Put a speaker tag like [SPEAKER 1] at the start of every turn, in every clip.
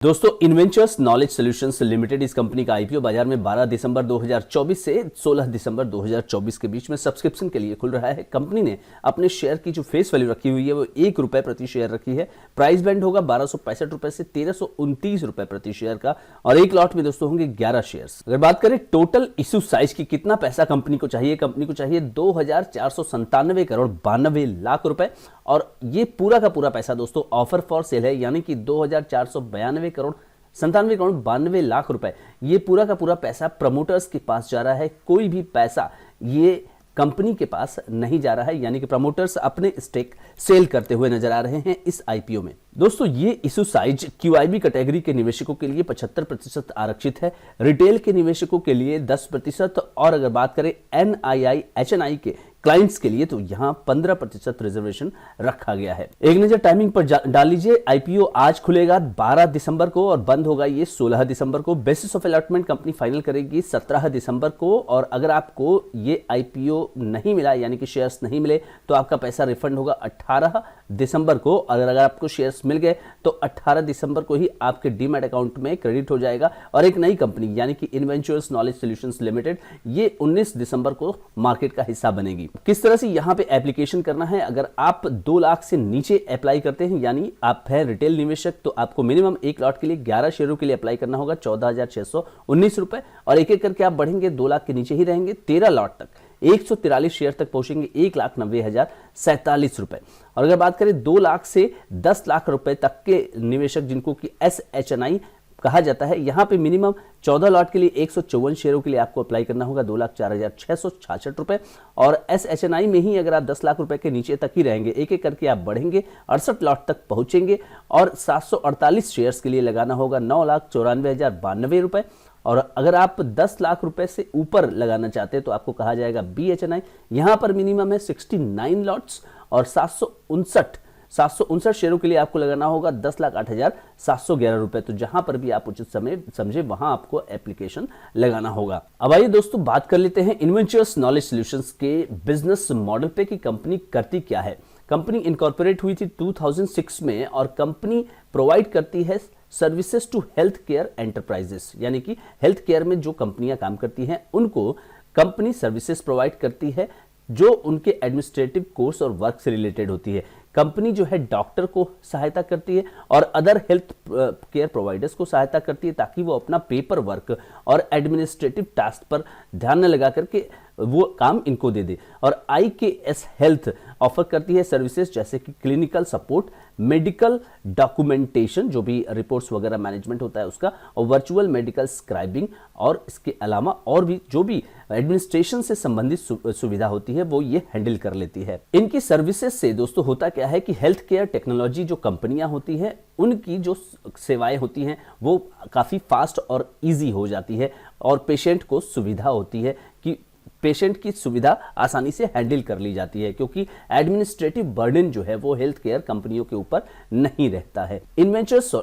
[SPEAKER 1] दोस्तों, इन्वेंचर्स knowledge solutions limited इस company का आईपीओ बाजार में 12 दिसंबर 2024 से 16 दिसंबर 2024 के बीच में सब्सक्रिप्शन के लिए खुल रहा है। कंपनी ने अपने शेयर की जो फेस वैल्यू रखी हुई है वो ₹1 प्रति शेयर रखी है। प्राइस बैंड होगा 1265 रुपए से 1329 रुपए प्रति शेयर का और एक लॉट में दोस्तों होंगे 11 शेयर्स। अगर बात करें टोटल इश्यू साइज की, कितना पैसा कंपनी को चाहिए 2497 करोड़ 92 लाख रुपए और ये पूरा का पूरा पैसा दोस्तों ऑफर फॉर सेल है, यानी कि 2492 करोड़ 97 करोड़ 92 लाख रुपए। ये पूरा का पूरा पैसा प्रमोटर्स के पास जा रहा है। कोई भी पैसा ये कंपनी के पास नहीं जा रहा है, यानी कि प्रमोटर्स अपने स्टेक सेल करते हुए नजर आ रहे हैं इस आईपीओ में। दोस्तों, ये इशू साइज क्यूआईबी कैटेगरी के निवेशकों के लिए 75% आरक्षित है, रिटेल के निवेशकों के लिए 10% और अगर बात करें एनआईआई एचएनआई के क्लाइंट्स के लिए तो यहां 15% रिजर्वेशन रखा गया है। एक नजर टाइमिंग पर डाल लीजिए। आईपीओ आज खुलेगा 12 दिसंबर को और बंद होगा ये 16 दिसंबर को। Basis of allotment company final करेगी 17 दिसंबर को और अगर आपको ये आईपीओ नहीं मिला, यानी कि शेयर्स नहीं मिले, तो आपका पैसा रिफंड होगा 18 दिसंबर को। अगर आपको शेयर्स मिल गए तो 18 दिसंबर को ही आपके डीमैट अकाउंट में क्रेडिट हो जाएगा और एक नई कंपनी यानी कि इन्वेंचर्स नॉलेज सॉल्यूशंस लिमिटेड ये 19 दिसंबर को मार्केट का हिस्सा बनेगी। किस तरह से यहां पे एप्लीकेशन करना है, अगर आप 2 लाख से नीचे अप्लाई करते हैं, यानी आप है रिटेल निवेशक, तो आपको मिनिमम एक लॉट के लिए 11 शेयरों के लिए अप्लाई करना होगा 14,619 रुपए और एक एक करके आप बढ़ेंगे 2 लाख के नीचे ही रहेंगे 13 लॉट तक 143 शेयर तक पहुंचेंगे 1,90,047 रुपए। और अगर बात करें 2 लाख से 10 लाख रुपए तक के निवेशक जिनको कि SHNI कहा जाता है, यहां पे मिनिमम 14 लॉट के लिए 154 शेयरों के लिए आपको अप्लाई करना होगा 2,04,666 रुपए और SHNI में ही अगर आप 10 लाख रुपए के नीचे तक ही रहेंगे, एक एक करके आप बढ़ेंगे 68 लॉट तक पहुंचेंगे और 748 शेयर्स के लिए लगाना होगा 9,94,092 रुपए। और अगर आप 10 लाख रुपए से ऊपर लगाना चाहते हैं तो आपको कहा जाएगा BHNI, यहां पर मिनिमम है 69 लॉट्स और 759 शेयरों के लिए आपको लगाना होगा 10,08,711 रुपए। तो जहां पर भी आप उचित समय समझे वहां आपको एप्लीकेशन लगाना होगा। अब आइए दोस्तों बात कर लेते हैं इन्वेंचर्स नॉलेज सॉल्यूशंस के बिजनेस मॉडल पे कि कंपनी करती क्या है। कंपनी इनकॉर्पोरेट हुई थी 2006 में और कंपनी प्रोवाइड करती है services to health care enterprises, यानी कि हेल्थ केयर में जो कंपनियां काम करती हैं उनको कंपनी सर्विसेज प्रोवाइड करती है जो उनके एडमिनिस्ट्रेटिव कोर्स और वर्क से रिलेटेड होती है। कंपनी जो है डॉक्टर को सहायता करती है और अदर हेल्थ केयर प्रोवाइडर्स को सहायता करती है ताकि वो अपना पेपर वर्क और एडमिनिस्ट्रेटिव टास्क पर ध्यान न लगा करके वो काम इनको दे दे। और IKS हेल्थ ऑफर करती है सर्विसेज जैसे कि क्लिनिकल सपोर्ट, मेडिकल डॉक्यूमेंटेशन जो भी रिपोर्ट्स वगैरह मैनेजमेंट होता है उसका, और वर्चुअल मेडिकल स्क्राइबिंग और इसके अलावा और भी जो भी एडमिनिस्ट्रेशन से संबंधित सुविधा होती है वो ये हैंडल कर लेती है। इनकी सर्विसेज से दोस्तों होता क्या है कि हेल्थ केयर टेक्नोलॉजी जो कंपनियां होती हैं उनकी जो सेवाएं होती हैं वो काफी फास्ट और इजी हो जाती है और पेशेंट को सुविधा होती है कि पेशेंट की सुविधा आसानी से हैंडल कर ली जाती है क्योंकि एडमिनिस्ट्रेटिव बर्डन जो है वो हेल्थ केयर कंपनियों के ऊपर नहीं रहता है। इन्वेंचर्स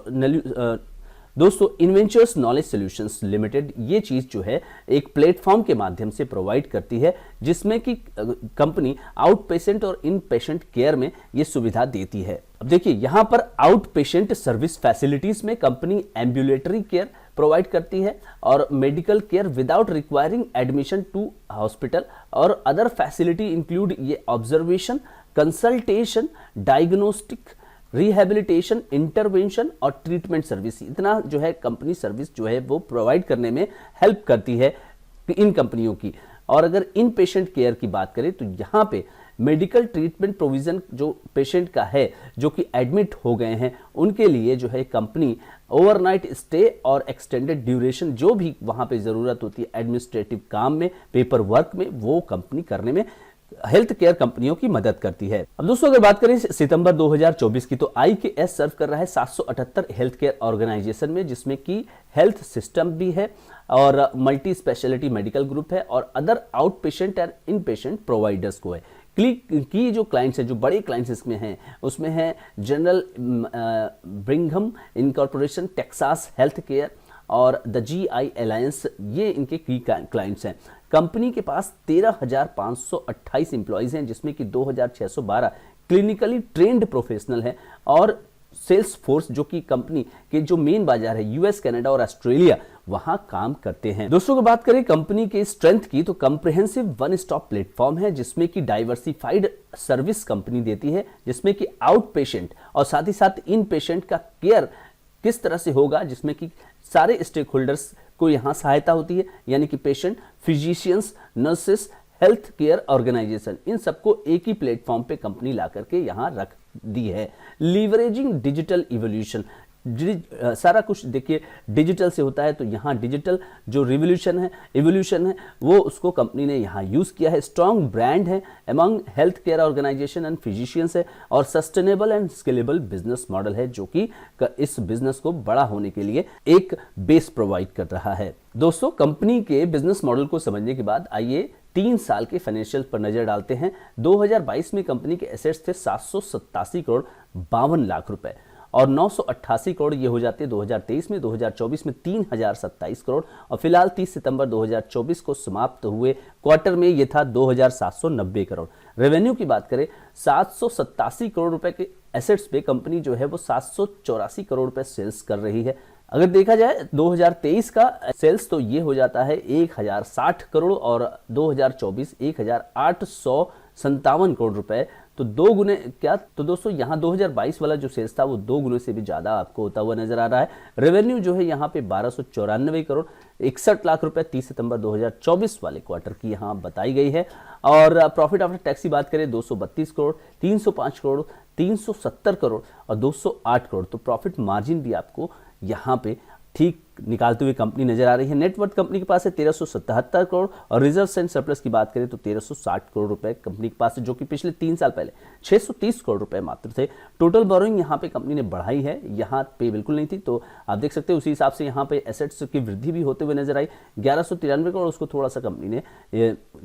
[SPEAKER 1] नॉलेज सॉल्यूशंस लिमिटेड ये चीज जो है एक प्लेटफॉर्म के माध्यम से प्रोवाइड करती है जिसमें कि कंपनी आउट पेशेंट और इन पेशेंट केयर में ये सुविधा देती है। अब देखिए यहां पर आउट पेशेंट सर्विस फैसिलिटीज में कंपनी एम्बुलेटरी केयर प्रोवाइड करती है और medical care without requiring admission to hospital और अदर फैसिलिटी इंक्लूड ये observation, consultation, diagnostic, rehabilitation, intervention और ट्रीटमेंट सर्विस। इतना जो है कंपनी सर्विस जो है वो प्रोवाइड करने में हेल्प करती है इन कंपनियों की। और अगर इन पेशेंट केयर की बात करें तो यहाँ पे मेडिकल ट्रीटमेंट प्रोविजन जो पेशेंट का है जो कि एडमिट हो गए हैं उनके लिए जो है कंपनी ओवरनाइट स्टे और एक्सटेंडेड ड्यूरेशन जो भी वहां पे जरूरत होती है एडमिनिस्ट्रेटिव काम में, पेपर वर्क में, वो कंपनी करने में हेल्थ केयर कंपनियों की मदद करती है। अब दोस्तों अगर बात करें सितंबर 2024 की तो IKS सर्व कर रहा है 778 हेल्थ केयर ऑर्गेनाइजेशन में जिसमें कि हेल्थ सिस्टम भी है और मल्टी स्पेशलिटी मेडिकल ग्रुप है और अदर आउट पेशेंट और इन पेशेंट प्रोवाइडर्स को है। की जो क्लाइंट्स हैं, जो बड़े क्लाइंट्स इसमें हैं, उसमें है general Brigham incorporation, Texas health care और द GI अलायंस, ये इनके की क्लाइंट्स हैं। कंपनी के पास 13,528 एम्प्लॉइज हैं जिसमें कि 2,612 क्लिनिकली ट्रेंड प्रोफेशनल हैं और सेल्स फोर्स जो कि कंपनी के जो मेन बाजार है यूएस, कनाडा और ऑस्ट्रेलिया, वहां काम करते हैं। दोस्तों को बात करें कंपनी के स्ट्रेंथ की, तो कंप्रिहेंसिव वन स्टॉप प्लेटफॉर्म है जिसमें कि डाइवर्सिफाइड सर्विस कंपनी देती है, जिसमें कि आउट पेशेंट और साथ ही साथ इन पेशेंट का केयर किस तरह से होगा, जिसमें कि सारे स्टेक होल्डर्स को यहां सहायता होती है, यानी कि patient, physicians, nurses, health care organization, इन सबको एक ही प्लेटफॉर्म पे कंपनी ला करके यहां रख दी है। लीवरेजिंग डिजिटल इवोल्यूशन, सारा कुछ देखिए डिजिटल से होता है, तो यहाँ डिजिटल जो रिवोल्यूशन है, इवोल्यूशन है, वो उसको कंपनी ने यहाँ यूज किया है। स्ट्रॉन्ग ब्रांड है among health care organisation and physicians है, और sustainable and scalable business model है जो कि इस बिजनेस को बड़ा होने के लिए एक बेस प्रोवाइड कर रहा है। दोस्तों कंपनी के बिजनेस मॉडल को समझने के बाद आइए 3 साल के फाइनेंशियल पर नजर डालते हैं। 2022 में कंपनी के एसेट्स थे 787 करोड़ 52 लाख रुपए और 988 करोड़ ये हो जाते हैं 2023 में। 2024 में 3027 करोड़ और फिलहाल 30 सितंबर 2024 को समाप्त हुए क्वार्टर में ये था 2790 करोड़। रेवेन्यू की बात करें 787 करोड़ रुपए के एसेट्स पे कंपनी जो है वो 784 करोड़ रुपए सेल्स कर रही है। अगर देखा जाए 2023 का सेल्स तो ये हो जाता है 1060 करोड़ और 2024 1857 करोड़ रुपए, तो 2 गुने क्या। तो दोस्तों यहाँ 2022 वाला जो सेल्स था वो 2 गुने से भी ज्यादा आपको होता हुआ नजर आ रहा है। रेवेन्यू जो है यहाँ पे 1294 करोड़ 61 लाख रुपए 30 सितंबर 2024 वाले क्वार्टर की यहाँ बताई गई है। और प्रॉफिट आफ्टर टैक्स की बात करें 232 करोड़ 305 करोड़ 370 करोड़ और 208 करोड़, तो प्रॉफिट मार्जिन भी आपको यहाँ पे ठीक निकालते हुए कंपनी नजर आ रही है। नेटवर्थ कंपनी के पास है 1377 करोड़ और रिजर्व्स एंड सरप्लस की बात करें तो 1360 करोड़ रुपए कंपनी के पास है, जो कि पिछले 3 साल पहले 630 करोड़ रुपए मात्र थे। टोटल बोरोइंग यहाँ पे कंपनी ने बढ़ाई है, यहाँ पे बिल्कुल नहीं थी, तो आप देख सकते हैं उसी हिसाब से यहाँ पे एसेट्स की वृद्धि भी होते हुए नजर आई 1193 करोड़, उसको थोड़ा सा कंपनी ने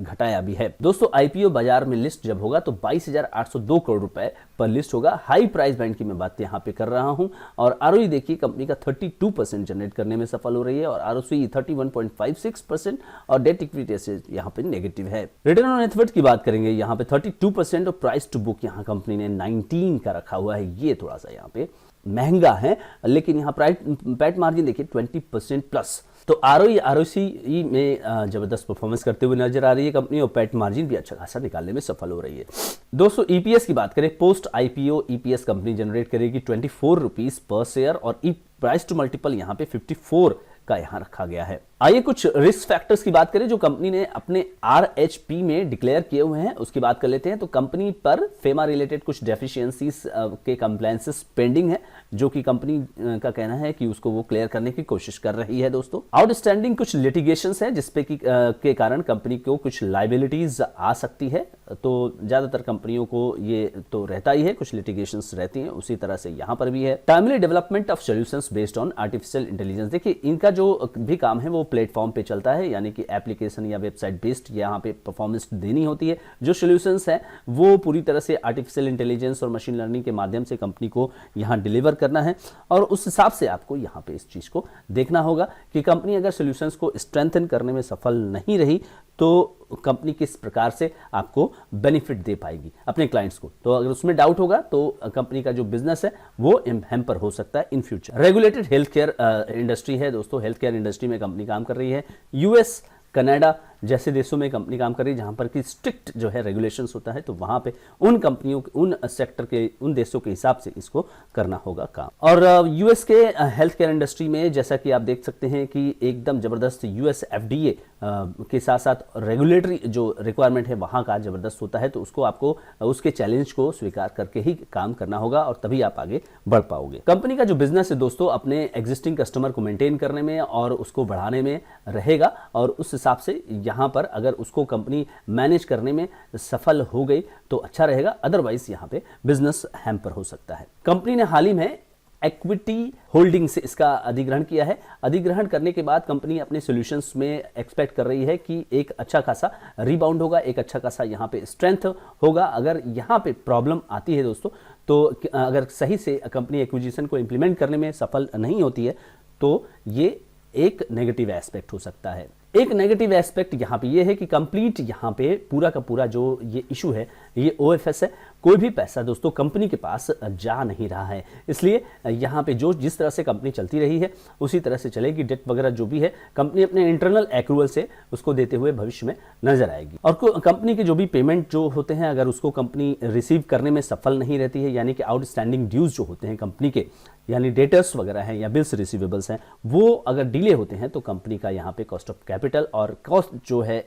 [SPEAKER 1] घटाया भी है। दोस्तों आईपीओ बाजार में लिस्ट जब होगा तो 22,802 करोड़ रुपए पर लिस्ट होगा। हाई प्राइस बैंड की मैं बात यहाँ पे कर रहा हूँ और आरओई देखिए कंपनी का 32% जनरेट करने में सफल हो रही है और आरओसी 31.56% और डेट इक्विटी रेशियो यहाँ पे नेगेटिव है। रिटर्न ऑन नेट वर्थ की बात करेंगे यहाँ पे 32% और प्राइस टू बुक यहाँ कंपनी ने 19 का रखा हुआ है, ये थोड़ा सा यहाँ पे महंगा है, लेकिन यहाँ पैट मार्जिन देखिए 20% प्लस, तो आरओसी में जबरदस्त परफॉर्मेंस करते हुए नजर आ रही है कंपनी और पैट मार्जिन भी अच्छा खासा निकालने में सफल हो रही है। दोस्तों ईपीएस की बात करें, post IPO EPS company generate करेगी 24 रुपीज पर शेयर और प्राइस टू मल्टीपल यहाँ पे 54 का यहाँ रखा गया है। आइए कुछ रिस्क फैक्टर्स की बात करें जो कंपनी ने अपने आरएचपी में डिक्लेयर किए हुए हैं, उसकी बात कर लेते हैं। तो कंपनी पर फेमा रिलेटेड कुछ डेफिशिएंसीज के कंप्लायंसेस पेंडिंग है, जो कि कंपनी का कहना है कि उसको वो क्लियर करने की कोशिश कर रही है। दोस्तों आउटस्टैंडिंग कुछ लिटिगेशंस है जिसपे के कारण कंपनी को कुछ लाइबिलिटीज आ सकती है, तो ज्यादातर कंपनियों को ये तो रहता ही है, कुछ लिटिगेशंस रहती हैं, उसी तरह से यहां पर भी है। Timely development of solutions based on artificial intelligence, देखिए इनका जो भी काम है वो प्लेटफॉर्म पे चलता है, यानी कि एप्लीकेशन या वेबसाइट बेस्ड यहाँ पे परफॉर्मेंस देनी होती है। जो सॉल्यूशंस है वो पूरी तरह से आर्टिफिशियल इंटेलिजेंस और मशीन लर्निंग के माध्यम से कंपनी को यहाँ डिलीवर करना है और उस हिसाब से आपको यहाँ पे इस चीज को देखना होगा कि कंपनी अगर सॉल्यूशंस को स्ट्रेंथन करने में सफल नहीं रही तो कंपनी किस प्रकार से आपको बेनिफिट दे पाएगी अपने क्लाइंट्स को। तो अगर उसमें डाउट होगा तो कंपनी का जो बिजनेस है वो हैम्पर हो सकता है in future. Regulated health care industry है दोस्तों, हेल्थ केयर इंडस्ट्री में कंपनी काम कर रही है। यूएस, कनाडा जैसे देशों में कंपनी काम कर रही है जहां पर कि स्ट्रिक्ट जो है रेगुलेशंस होता है, तो वहां पे उन कंपनियों उन सेक्टर के उन देशों के हिसाब से इसको करना होगा काम। और यूएस के हेल्थ केयर इंडस्ट्री में जैसा कि आप देख सकते हैं कि एकदम जबरदस्त यूएस एफडीए के साथ साथ रेगुलेटरी जो रिक्वायरमेंट है वहां का जबरदस्त होता है, तो उसको आपको उसके चैलेंज को स्वीकार करके ही काम करना होगा और तभी आप आगे बढ़ पाओगे। कंपनी का जो बिजनेस है दोस्तों अपने एग्जिस्टिंग कस्टमर को मेंटेन करने में और उसको बढ़ाने में रहेगा और उस हिसाब से यहाँ पर अगर उसको कंपनी मैनेज करने में सफल हो गई तो अच्छा रहेगा, अदरवाइज यहाँ पे बिजनेस हैम्पर हो सकता है। कंपनी ने हाल ही में इक्विटी होल्डिंग से इसका अधिग्रहण किया है। अधिग्रहण करने के बाद कंपनी अपने सॉल्यूशंस में एक्सपेक्ट कर रही है कि एक अच्छा खासा रिबाउंड होगा, एक अच्छा खासा यहाँ पे स्ट्रेंथ होगा। अगर यहाँ पे प्रॉब्लम आती है दोस्तों, तो अगर सही से कंपनी एक्विजिशन को इंप्लीमेंट करने में सफल नहीं होती है तो ये एक नेगेटिव एस्पेक्ट हो सकता है। एक नेगेटिव एस्पेक्ट यहाँ पे ये है कि कंप्लीट यहाँ पे पूरा का पूरा जो ये इशू है ये OFS है, कोई भी पैसा दोस्तों कंपनी के पास जा नहीं रहा है। इसलिए यहाँ पे जो जिस तरह से कंपनी चलती रही है उसी तरह से चलेगी। डेट वगैरह जो भी है कंपनी अपने इंटरनल एक्रूवल से उसको देते हुए भविष्य में नजर आएगी। और कंपनी के जो भी पेमेंट जो होते हैं अगर उसको कंपनी रिसीव करने में सफल नहीं रहती है, यानी कि आउटस्टैंडिंग ड्यूज जो होते हैं कंपनी के, यानी डेटर्स वगैरह हैं या बिल्स रिसीवेबल्स हैं, वो अगर डिले होते हैं तो कंपनी का यहाँ पे कॉस्ट ऑफ कैपिटल और कॉस्ट जो है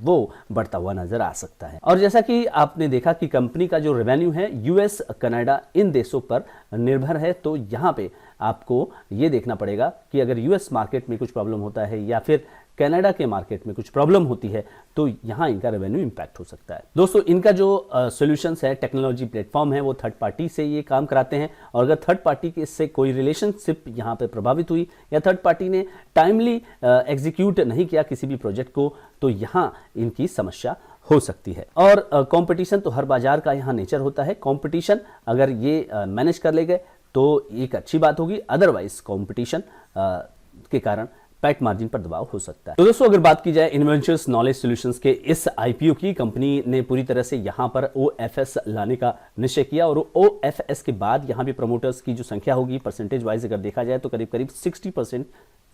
[SPEAKER 1] वो बढ़ता हुआ नजर आ सकता है। और जैसा कि आपने देखा कि कंपनी का जो रेवेन्यू है US, कनाडा इन देशों पर निर्भर है, तो यहाँ पे आपको ये देखना पड़ेगा कि अगर US मार्केट में कुछ प्रॉब्लम होता है या फिर कनाडा के मार्केट में कुछ प्रॉब्लम होती है तो यहाँ इनका रेवेन्यू इंपैक्ट हो सकता है। दोस्तों इनका जो सॉल्यूशंस है, टेक्नोलॉजी प्लेटफॉर्म है, वो थर्ड पार्टी से ये काम कराते हैं। और अगर थर्ड पार्टी के इससे कोई रिलेशनशिप यहाँ पे प्रभावित हुई या थर्ड पार्टी ने टाइमली एग्जीक्यूट नहीं किया किसी भी प्रोजेक्ट को, तो यहाँ इनकी समस्या हो सकती है। और कंपटीशन तो हर बाजार का यहाँ नेचर होता है। कंपटीशन अगर ये मैनेज कर ले गए तो एक अच्छी बात होगी, अदरवाइज कंपटीशन के कारण पैट मार्जिन पर दबाव हो सकता है। तो दोस्तों अगर बात की जाए इन्वेंचर्स नॉलेज सॉल्यूशंस के इस IPO की, कंपनी ने पूरी तरह से यहां पर OFS लाने का निश्चय किया और OFS के बाद यहां भी प्रमोटर्स की जो संख्या होगी परसेंटेज वाइज अगर देखा जाए तो करीब करीब 60%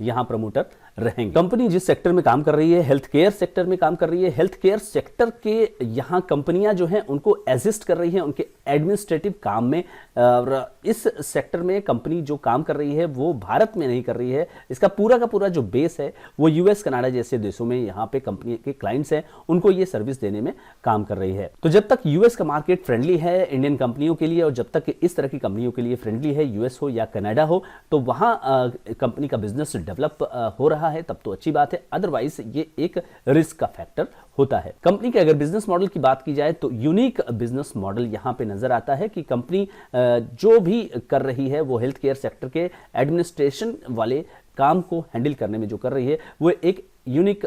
[SPEAKER 1] यहां प्रमोटर रहेंगे। कंपनी जिस सेक्टर में काम कर रही है, हेल्थ केयर सेक्टर में काम कर रही है, हेल्थ केयर सेक्टर के यहां कंपनियां जो हैं उनको असिस्ट कर रही हैं उनके एडमिनिस्ट्रेटिव काम में। इस सेक्टर में कंपनी जो काम कर रही है वो भारत में नहीं कर रही है, इसका पूरा का पूरा जो बेस है वो US, कनाडा जैसे देशों में यहाँ पे कंपनी के क्लाइंट्स हैं उनको ये सर्विस देने में काम कर रही है। तो जब तक US का मार्केट फ्रेंडली है इंडियन कंपनियों के लिए और जब तक इस तरह की कंपनियों के लिए फ्रेंडली है, US हो या कनाडा हो, तो वहां कंपनी का बिजनेस डेवलप हो रहा है तब तो अच्छी बात है, अदरवाइज ये एक रिस्क का फैक्टर होता है। कंपनी के अगर बिजनेस मॉडल की बात की जाए तो यूनिक बिजनेस मॉडल यहां पे नजर आता है कि कंपनी जो भी कर रही है वो हेल्थ केयर सेक्टर के एडमिनिस्ट्रेशन वाले काम को हैंडल करने में जो कर रही है वो एक यूनिक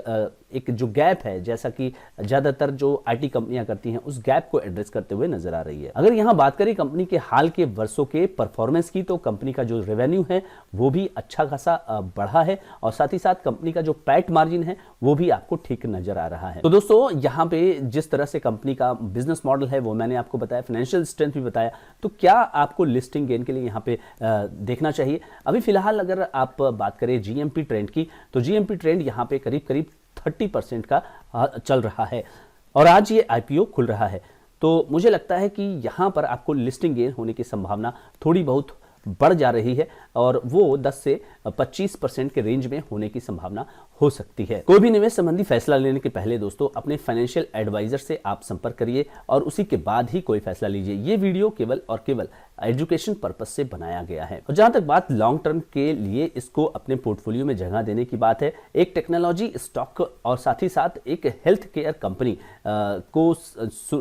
[SPEAKER 1] एक जो गैप है, जैसा कि ज्यादातर जो IT कंपनियां करती हैं, उस गैप को एड्रेस करते हुए नजर आ रही है। अगर यहां बात करें कंपनी के हाल के वर्षों के परफॉर्मेंस की, तो कंपनी का जो रेवेन्यू है वो भी अच्छा खासा बढ़ा है और साथ ही साथ कंपनी का जो पैट मार्जिन है वो भी आपको ठीक नजर आ रहा है। तो दोस्तों यहाँ पे जिस तरह से कंपनी का बिजनेस मॉडल है वो मैंने आपको बताया, फाइनेंशियल स्ट्रेंथ भी बताया, तो क्या आपको लिस्टिंग गेन के लिए यहाँ पे देखना चाहिए? अभी फिलहाल अगर आप बात करें GMP ट्रेंड की, तो GMP ट्रेंड यहाँ पे करीब करीब 30% का चल रहा है और आज ये IPO खुल रहा है। तो मुझे लगता है कि यहाँ पर आपको लिस्टिंग गेन होने की संभावना थोड़ी बहुत बढ़ जा रही है और वो 10 से 25% के रेंज में होने की संभावना हो सकती है। कोई भी निवेश संबंधी फैसला लेने के पहले दोस्तों अपने फाइनेंशियल एडवाइजर से आप संपर्क करिए और उसी के बाद ही कोई फैसला लीजिए। ये वीडियो केवल और केवल एजुकेशन पर्पस से बनाया गया है। और जहां तक बात लॉन्ग टर्म के लिए इसको अपने पोर्टफोलियो में जगह देने की बात है, एक टेक्नोलॉजी स्टॉक और साथ ही साथ एक हेल्थ केयर कंपनी को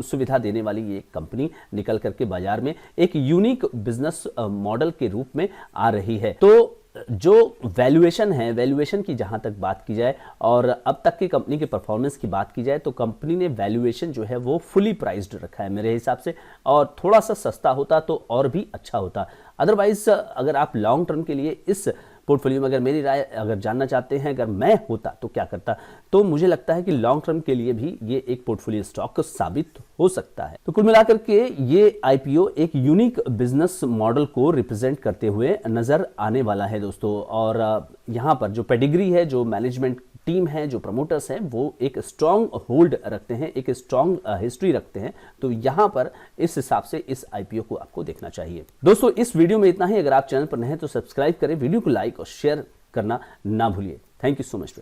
[SPEAKER 1] सुविधा देने वाली ये कंपनी निकल करके बाजार में एक यूनिक बिजनेस मॉडल के रूप में आ रही है। तो जो वैल्यूएशन है, वैल्यूएशन की जहां तक बात की जाए और अब तक की कंपनी के परफॉर्मेंस की बात की जाए, तो कंपनी ने वैल्यूएशन जो है वो फुली प्राइस्ड रखा है मेरे हिसाब से, और थोड़ा सा सस्ता होता तो और भी अच्छा होता। अदरवाइज अगर आप लॉन्ग टर्म के लिए इस पोर्टफोलियो में अगर मेरी राय अगर जानना चाहते हैं, अगर मैं होता तो क्या करता, तो मुझे लगता है कि लॉन्ग टर्म के लिए भी ये एक पोर्टफोलियो स्टॉक साबित हो सकता है। तो कुल मिलाकर के ये IPO एक यूनिक बिजनेस मॉडल को रिप्रेजेंट करते हुए नजर आने वाला है दोस्तों। और यहाँ पर जो पेडिग्री है, जो मैनेजमेंट टीम है, जो प्रमोटर्स हैं, वो एक स्ट्रांग होल्ड रखते हैं, एक स्ट्रांग हिस्ट्री रखते हैं। तो यहाँ पर इस हिसाब से इस IPO को आपको देखना चाहिए। दोस्तों इस वीडियो में इतना ही। अगर आप चैनल पर नए हैं तो सब्सक्राइब करें, वीडियो को लाइक और शेयर करना ना भूलिए। Thank you so much.